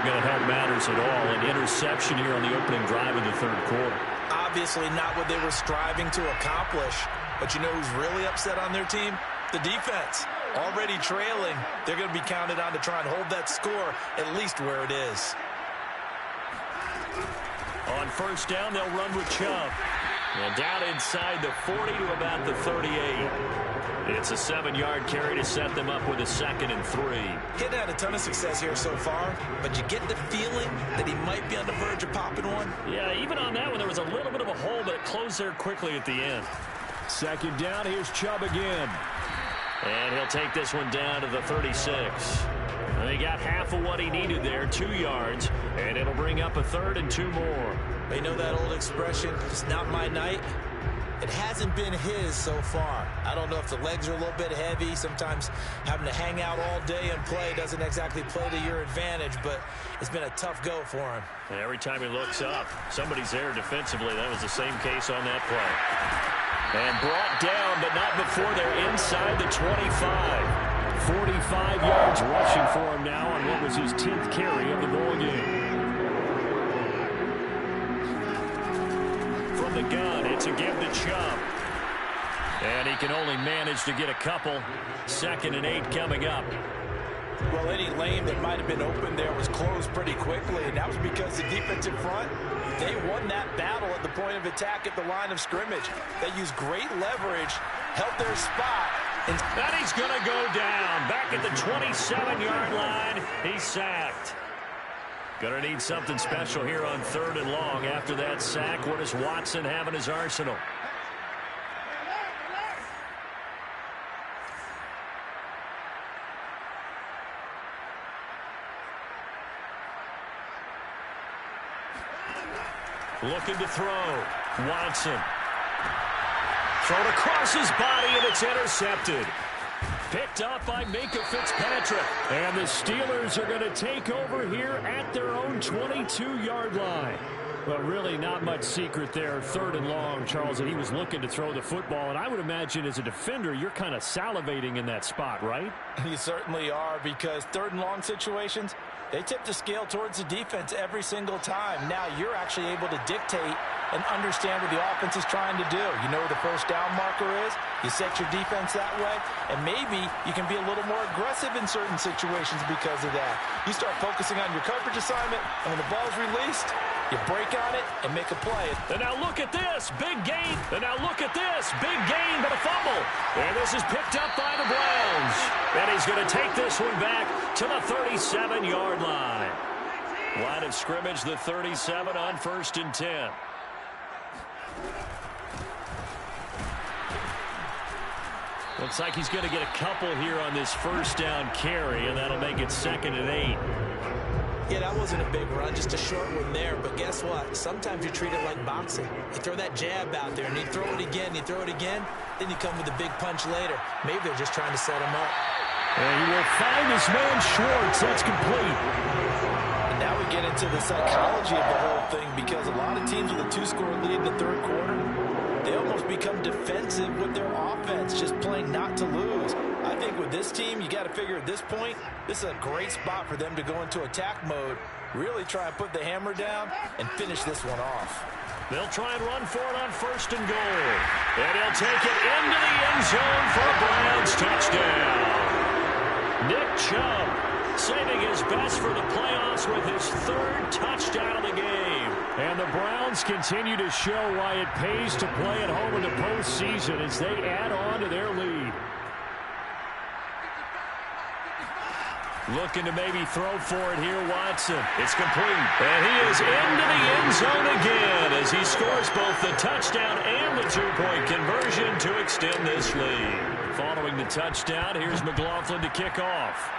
going to help matters at all. An interception here on the opening drive of the third quarter. Obviously not what they were striving to accomplish. But you know who's really upset on their team? The defense. Already trailing. They're going to be counted on to try and hold that score at least where it is. On first down, they'll run with Chubb. And down inside the 40 to about the 38. It's a 7-yard carry to set them up with a 2nd and 3. He's had a ton of success here so far, but you get the feeling that he might be on the verge of popping one. Yeah, even on that one, there was a little bit of a hole, but it closed there quickly at the end. 2nd down, here's Chubb again. And he'll take this one down to the 36. And he got half of what he needed there, 2 yards, and it'll bring up a 3rd and 2 more. You know that old expression, it's not my night? It hasn't been his so far. I don't know if the legs are a little bit heavy. Sometimes having to hang out all day and play doesn't exactly play to your advantage, but it's been a tough go for him. And every time he looks up, somebody's there defensively. That was the same case on that play. And brought down, but not before they're inside the 25. 45 yards rushing for him now on what was his 10th carry of the ball game. From the gun, it's a give to Chubb. And he can only manage to get a couple. 2nd and 8 coming up. Well, any lane that might have been open there was closed pretty quickly, and that was because the defensive front, they won that battle at the point of attack at the line of scrimmage. They used great leverage, held their spot. And he's going to go down. Back at the 27-yard line, he's sacked. Going to need something special here on 3rd and long after that sack. What does Watson have in his arsenal? Looking to throw. Watson. Thrown across his body, and it's intercepted. Picked up by Minka Fitzpatrick. And the Steelers are going to take over here at their own 22-yard line. But really not much secret there. 3rd and long, Charles, and he was looking to throw the football. And I would imagine as a defender, you're kind of salivating in that spot, right? You certainly are, because 3rd and long situations, they tip the scale towards the defense every single time. Now you're actually able to dictate and understand what the offense is trying to do. You know where the first down marker is. You set your defense that way, and maybe you can be a little more aggressive in certain situations because of that. You start focusing on your coverage assignment, and when the ball's released, you break on it and make a play. And now look at this, big gain. And now look at this, big gain, but a fumble. And this is picked up by the Browns. And he's going to take this one back to the 37-yard line. Line of scrimmage, the 37 on 1st and 10. Looks like he's going to get a couple here on this first down carry, and that'll make it 2nd and 8. Yeah, that wasn't a big run, just a short one there. But guess what? Sometimes you treat it like boxing. You throw that jab out there, and you throw it again, you throw it again, then you come with a big punch later. Maybe they're just trying to set him up. And he will find his man Schwartz. That's complete. And now we get into the psychology of the whole thing, because a lot of teams with a 2-score lead in the 3rd quarter, they almost become defensive with their offense, just playing not to lose. I think with this team, you got to figure at this point, this is a great spot for them to go into attack mode, really try and put the hammer down and finish this one off. They'll try and run for it on 1st and goal. And he'll take it into the end zone for a Browns touchdown. Nick Chubb saving his best for the playoffs with his 3rd touchdown of the game. And the Browns continue to show why it pays to play at home in the postseason as they add on to their lead. Looking to maybe throw for it here, Watson. It's complete. And he is into the end zone again as he scores both the touchdown and the 2-point conversion to extend this lead. Following the touchdown, here's McLaughlin to kick off.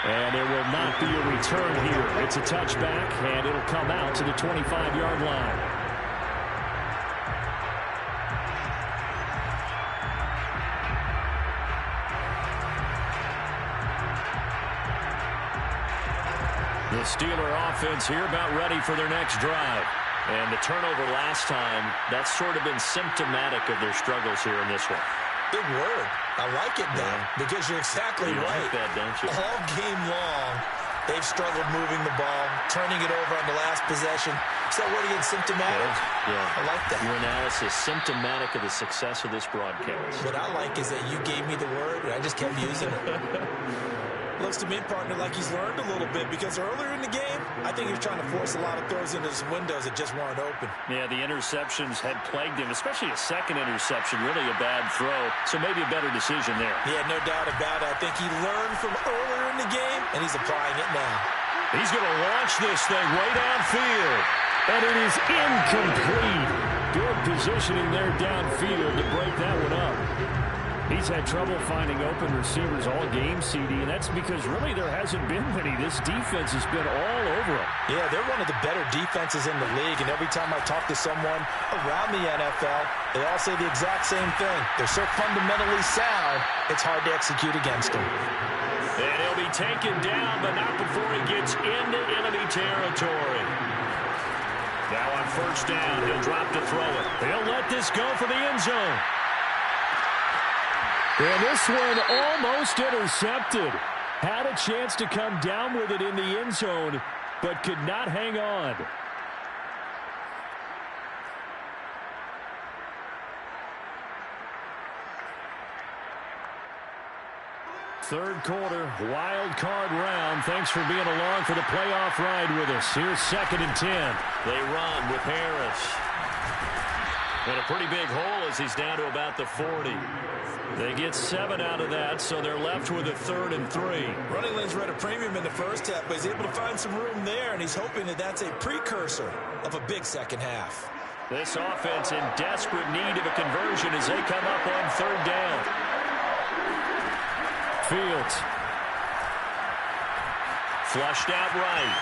And there will not be a return here. It's a touchback, and it'll come out to the 25-yard line. The Steeler offense here about ready for their next drive. And the turnover last time, that's sort of been symptomatic of their struggles here in this one. Big word. I like it now because you're exactly right. Like that, don't you? All game long, they've struggled moving the ball, turning it over on the last possession. Is that word again, symptomatic? Yeah. I like that. Your analysis, symptomatic of the success of this broadcast. What I like is that you gave me the word, and I just kept using it. Looks to me, partner, like he's learned a little bit because earlier in the game, I think he was trying to force a lot of throws into his windows that just weren't open. Yeah, the interceptions had plagued him, especially a second interception, really a bad throw. So maybe a better decision there. Yeah, no doubt about it. I think he learned from earlier in the game, and he's applying it now. He's going to launch this thing way downfield. And it is incomplete. Good positioning there downfield to break that one up. He's had trouble finding open receivers all game, CD, and that's because really there hasn't been many. This defense has been all over him. Yeah, they're one of the better defenses in the league, and every time I talk to someone around the NFL, they all say the exact same thing. They're so fundamentally sound, it's hard to execute against them. And he'll be taken down, but not before he gets into enemy territory. Now on first down, he'll drop to throw it. He'll let this go for the end zone. And this one almost intercepted. Had a chance to come down with it in the end zone, but could not hang on. Third quarter, wild card round. Thanks for being along for the playoff ride with us. Here's 2nd and 10. They run with Harris. And a pretty big hole as he's down to about the 40. They get 7 out of that, so they're left with a 3rd and 3. Running lanes were at a premium in the first half, but he's able to find some room there, and he's hoping that that's a precursor of a big second half. This offense in desperate need of a conversion as they come up on 3rd down. Fields. Flushed out right.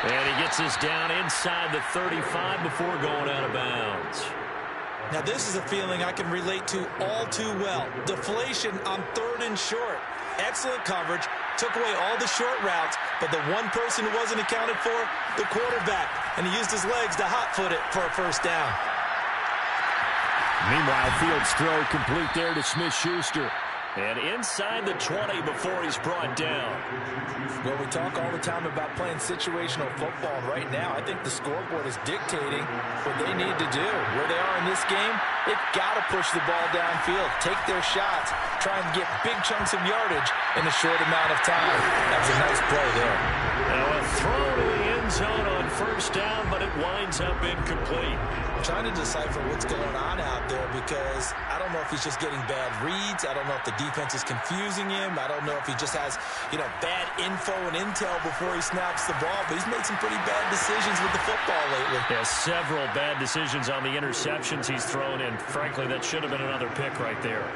And he gets us down inside the 35 before going out of bounds. Now, this is a feeling I can relate to all too well. Deflation on 3rd and short. Excellent coverage. Took away all the short routes, but the one person who wasn't accounted for, the quarterback. And he used his legs to hot-foot it for a first down. Meanwhile, Fields' throw complete there to Smith-Schuster. And inside the 20 before he's brought down. Well, we talk all the time about playing situational football. And right now, I think the scoreboard is dictating what they need to do. Where they are in this game, they've got to push the ball downfield, take their shots, try and get big chunks of yardage in a short amount of time. That was a nice play there. Now a throw to the end zone on first down, but it winds up incomplete. I'm trying to decipher what's going on out there because I don't know if he's just getting bad reads. I don't know if the defense is confusing him. I don't know if he just has, bad info and intel before he snaps the ball. But he's made some pretty bad decisions with the football lately. Yeah, several bad decisions on the interceptions he's thrown in. Frankly, that should have been another pick right there.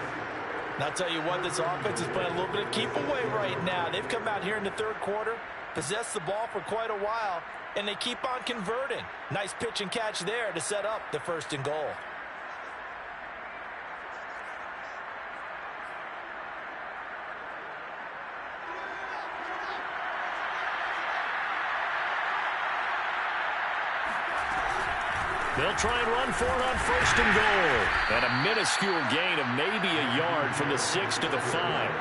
And I'll tell you what, this offense is playing a little bit of keep away right now. They've come out here in the 3rd quarter, possessed the ball for quite a while, and they keep on converting. Nice pitch and catch there to set up the 1st and goal. They'll try and run for it on 1st and goal. And a minuscule gain of maybe a yard from the 6 to the 5.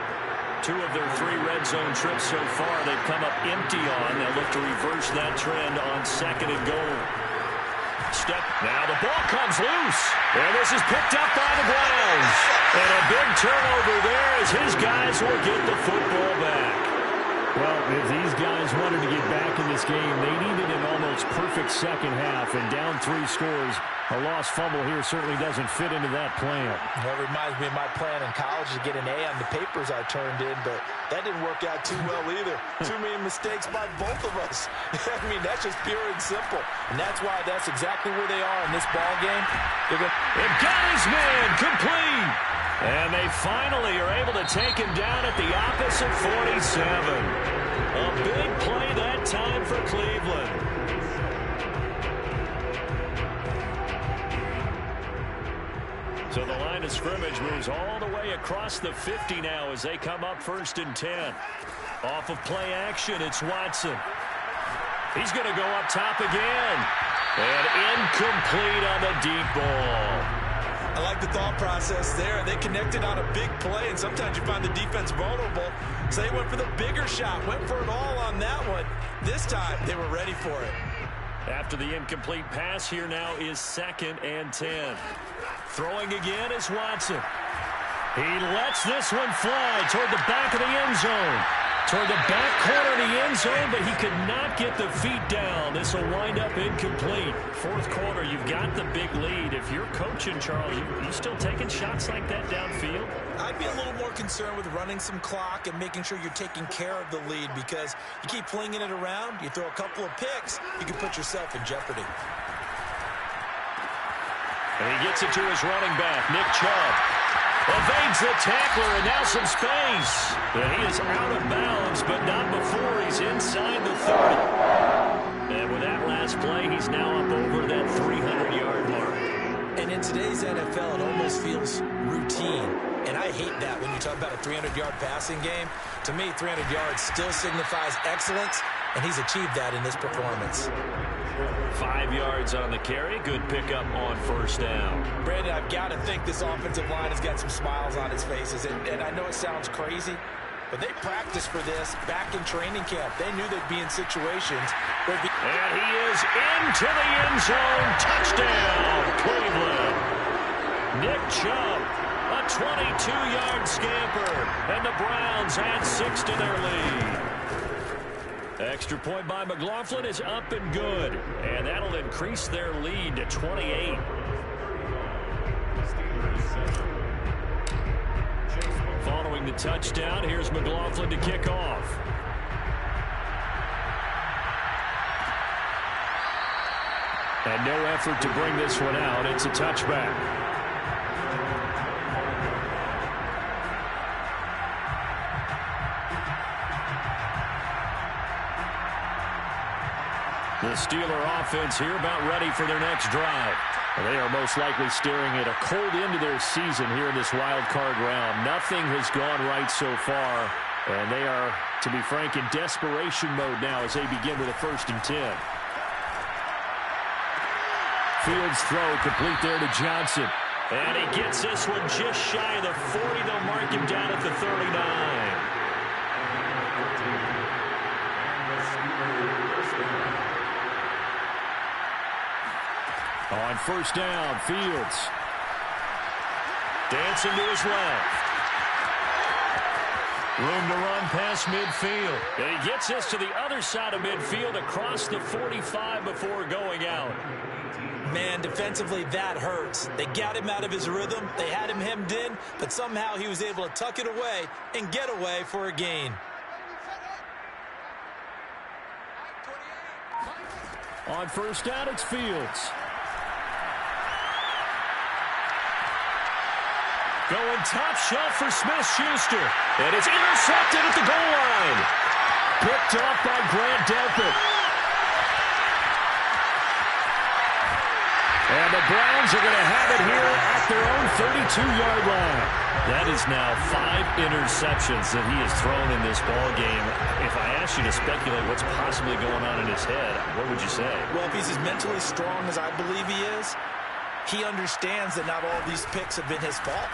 2 of their 3 red zone trips so far they've come up empty on. They'll look to reverse that trend on 2nd and goal. Now the ball comes loose. And this is picked up by the Browns. And a big turnover there as his guys will get the football back. Well, if these guys wanted to get back in this game, they needed an almost perfect second half. And down 3 scores, a lost fumble here certainly doesn't fit into that plan. That reminds me of my plan in college to get an A on the papers I turned in, but that didn't work out too well either. Too many mistakes by both of us. I mean, that's just pure and simple. And that's why that's exactly where they are in this ball game. It got his man complete. And they finally are able to take him down at the opposite 47. A big play that time for Cleveland. So the line of scrimmage moves all the way across the 50 now as they come up 1st and 10. Off of play action, it's Watson. He's going to go up top again. And incomplete on the deep ball. I like the thought process there. They connected on a big play, and sometimes you find the defense vulnerable. So they went for the bigger shot, went for it all on that one. This time, they were ready for it. After the incomplete pass, here now is 2nd and 10. Throwing again is Watson. He lets this one fly toward the back of the end zone. Toward the back corner of the end zone, but he could not get the feet down. This will wind up incomplete. 4th quarter, you've got the big lead. If you're coaching, Charles, you still taking shots like that downfield? I'd be a little more concerned with running some clock and making sure you're taking care of the lead, because you keep flinging it around, you throw a couple of picks, you can put yourself in jeopardy. And he gets it to his running back, Nick Chubb. Evades the tackler, and now some space. And he is out of bounds, but not before he's inside the 30. And with that last play, he's now up over that 300-yard mark. And in today's NFL, it almost feels routine. And I hate that when you talk about a 300-yard passing game. To me, 300 yards still signifies excellence, and he's achieved that in this performance. 5 yards on the carry. Good pickup on 1st down. Brandon, I've got to think this offensive line has got some smiles on its faces. And I know it sounds crazy, but they practiced for this back in training camp. They knew they'd be in situations where... And he is into the end zone. Touchdown, Cleveland. Nick Chubb, a 22-yard scamper. And the Browns add 6 to their lead. Extra point by McLaughlin is up and good. And that'll increase their lead to 28. Following the touchdown, here's McLaughlin to kick off. And no effort to bring this one out. It's a touchback. The Steeler offense here about ready for their next drive. They are most likely staring at a cold end of their season here in this wild card round. Nothing has gone right so far, and they are, to be frank, in desperation mode now as they begin with a 1st and 10. Fields throw complete there to Johnson. And he gets this one just shy of the 40. They'll mark him down at the 39. On 1st down, Fields. Dancing to his left. Room to run past midfield. And he gets this to the other side of midfield across the 45 before going out. Man, defensively, that hurts. They got him out of his rhythm. They had him hemmed in, but somehow he was able to tuck it away and get away for a gain. On 1st down, it's Fields. Going top shelf for Smith-Schuster. And it's intercepted at the goal line. Picked off by Grant Delpit. And the Browns are going to have it here at their own 32-yard line. That is now 5 interceptions that he has thrown in this ball game. If I asked you to speculate what's possibly going on in his head, what would you say? Well, if he's as mentally strong as I believe he is, he understands that not all these picks have been his fault.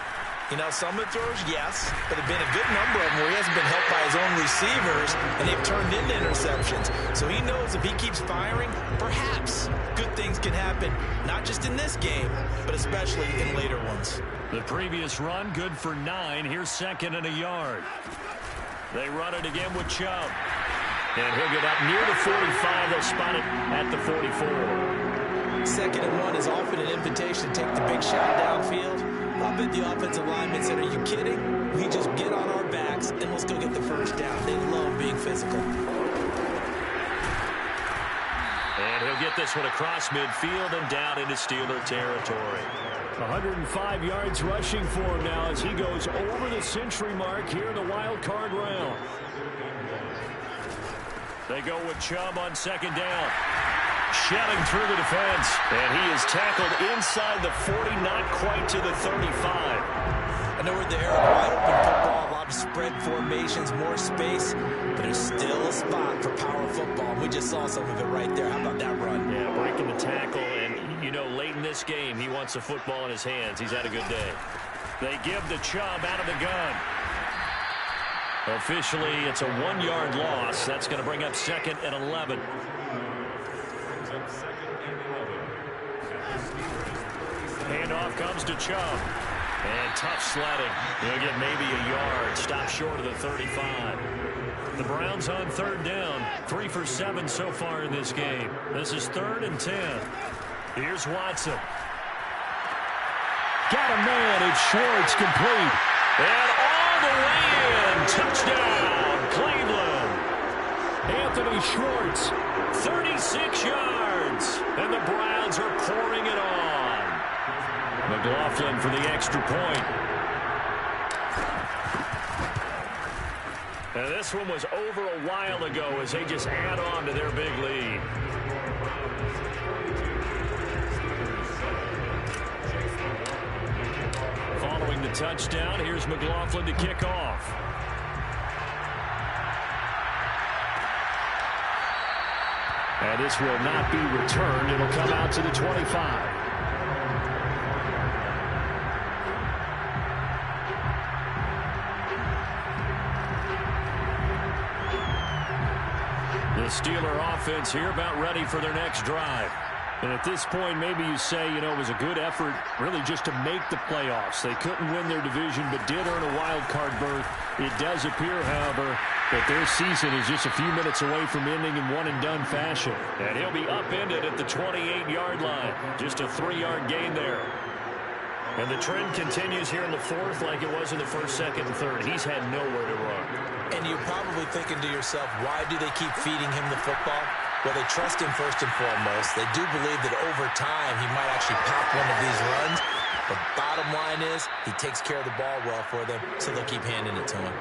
You know, some of the throws, yes, but there have been a good number of them where he hasn't been helped by his own receivers, and they've turned into interceptions. So he knows if he keeps firing, perhaps good things can happen, not just in this game, but especially in later ones. The previous run, good for 9. Here's 2nd and a yard. They run it again with Chubb. And he'll get up near the 45. They'll spot it at the 44. 2nd and 1 is often an invitation to take the big shot downfield. I bet the offensive lineman said, are you kidding? We just get on our backs and let's go get the 1st down. They love being physical. And he'll get this one across midfield and down into Steeler territory. 105 yards rushing for him now as he goes over the century mark here in the wild card round. They go with Chubb on 2nd down. Shelling through the defense. And he is tackled inside the 40, not quite to the 35. I know we're in the era of wide open football, a lot of spread formations, more space, but there's still a spot for power football. We just saw some of it right there. How about that run? Yeah, breaking the tackle, and you know, late in in this game. He wants the football in his hands. He's had a good day. They give the Chubb out of the gun. Officially, it's a 1-yard loss. That's going to bring up 2nd and 11. Handoff comes to Chubb. And tough sledding. He'll get maybe a yard. Stop short of the 35. The Browns on 3rd down. 3 for 7 so far in this game. This is 3rd and 10. Here's Watson. Got a man. It's Schwartz, complete. And all the way in. Touchdown, Cleveland. Anthony Schwartz. 36 yards. And the Browns are pouring it on. McLaughlin for the extra point. And this one was over a while ago as they just add on to their big lead. Following the touchdown, here's McLaughlin to kick off. And this will not be returned. It'll come out to the 25. The Steeler offense here about ready for their next drive. And at this point, maybe you say, you know, it was a good effort really just to make the playoffs. They couldn't win their division but did earn a wild card berth. It does appear, however, that their season is just a few minutes away from ending in one-and-done fashion. And he'll be upended at the 28-yard line. Just a 3-yard gain there. And the trend continues here in the 4th like it was in the 1st, 2nd, and 3rd. He's had nowhere to run. And you're probably thinking to yourself, why do they keep feeding him the football? Well, they trust him first and foremost. They do believe that over time he might actually pop one of these runs. But bottom line is he takes care of the ball well for them, so they'll keep handing it to him.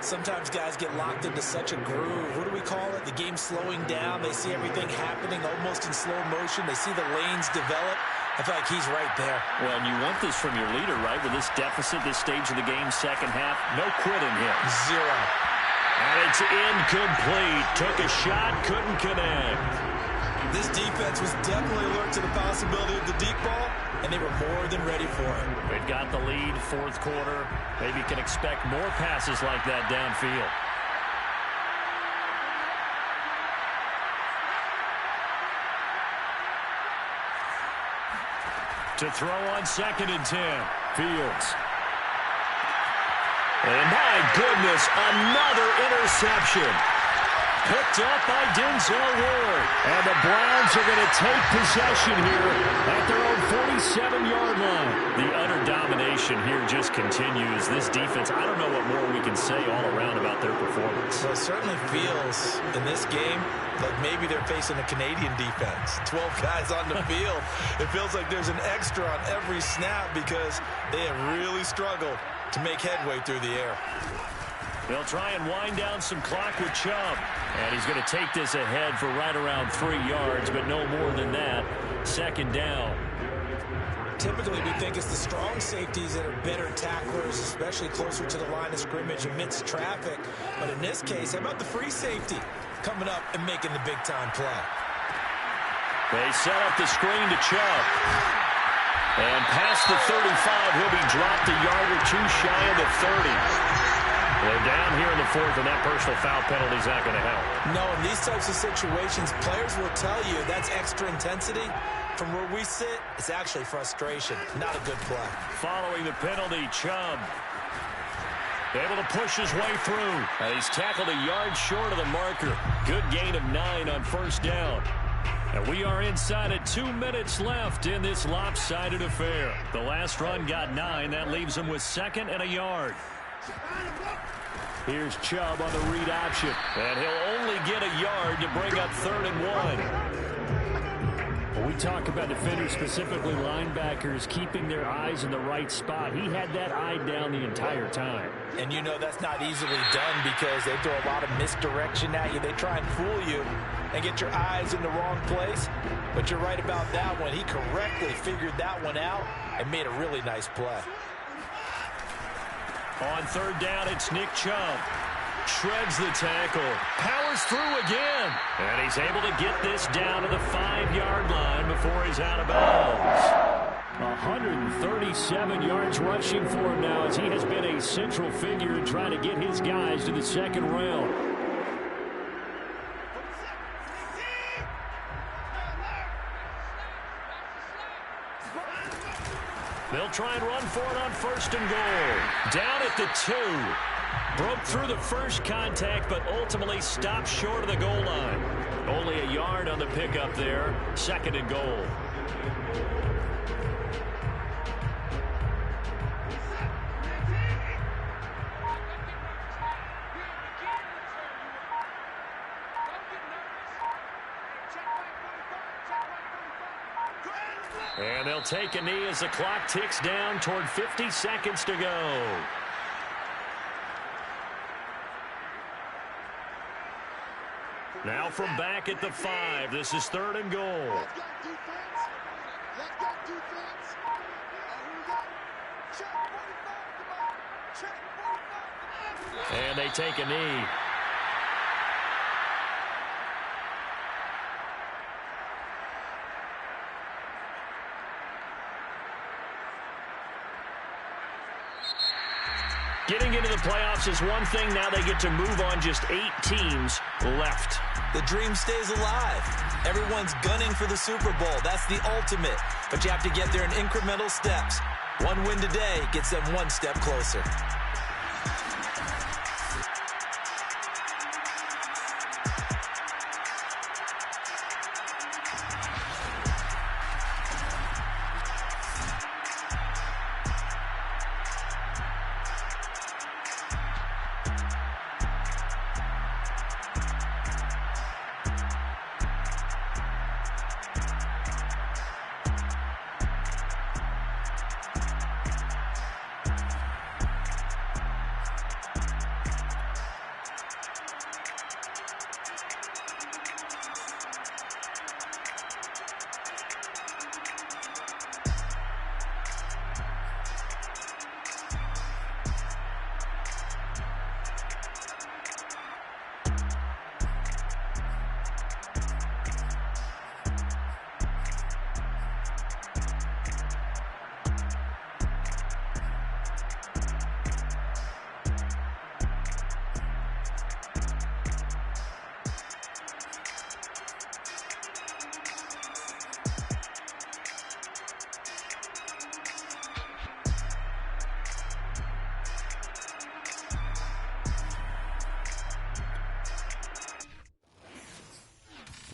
Sometimes guys get locked into such a groove. What do we call it? The game slowing down. They see everything happening almost in slow motion. They see the lanes develop. I feel like he's right there. Well, and you want this from your leader, right? With this deficit, this stage of the game, second half, no quitting him. 0. And it's incomplete. Took a shot, couldn't connect. This defense was definitely alert to the possibility of the deep ball, and they were more than ready for it. They've got the lead, 4th quarter. Maybe can expect more passes like that downfield. To throw on 2nd and 10. Fields. And my goodness, another interception. Picked up by Denzel Ward. And the Browns are going to take possession here at their own 47-yard line. The utter domination here just continues. This defense, I don't know what more we can say all around about their performance. Well, it certainly feels in this game like maybe they're facing a Canadian defense. 12 guys on the field. It feels like there's an extra on every snap because they have really struggled to make headway through the air. They'll try and wind down some clock with Chubb. And he's going to take this ahead for right around 3 yards, but no more than that. 2nd down. Typically, we think it's the strong safeties that are better tacklers, especially closer to the line of scrimmage amidst traffic. But in this case, how about the free safety coming up and making the big-time play? They set up the screen to Chubb. And past the 35, he'll be dropped a yard or two shy of the 30. They're down here in the 4th, and that personal foul penalty is not going to help. No, in these types of situations, players will tell you that's extra intensity. From where we sit, it's actually frustration. Not a good play. Following the penalty, Chubb able to push his way through. And he's tackled a yard short of the marker. Good gain of 9 on 1st down. And we are inside of 2 minutes left in this lopsided affair. The last run got 9. That leaves him with 2nd and a yard. Here's Chubb on the read option. And he'll only get a yard to bring up 3rd and 1. When we talk about defenders, specifically linebackers, keeping their eyes in the right spot, he had that eye down the entire time. And you know that's not easily done because they throw a lot of misdirection at you. They try and fool you and get your eyes in the wrong place. But you're right about that one. He correctly figured that one out and made a really nice play. On 3rd down, it's Nick Chubb. Shreds the tackle. Powers through again. And he's able to get this down to the 5-yard line before he's out of bounds. 137 yards rushing for him now as he has been a central figure in trying to get his guys to the second rail. They'll try and run for it on 1st and goal. Down at the 2. Broke through the first contact, but ultimately stopped short of the goal line. Only a yard on the pickup there. 2nd and goal. And they'll take a knee as the clock ticks down toward 50 seconds to go. Now from back at the 5, this is 3rd and goal. And they take a knee. Getting into the playoffs is one thing. Now they get to move on. Just 8 teams left. The dream stays alive. Everyone's gunning for the Super Bowl. That's the ultimate. But you have to get there in incremental steps. One win today gets them one step closer.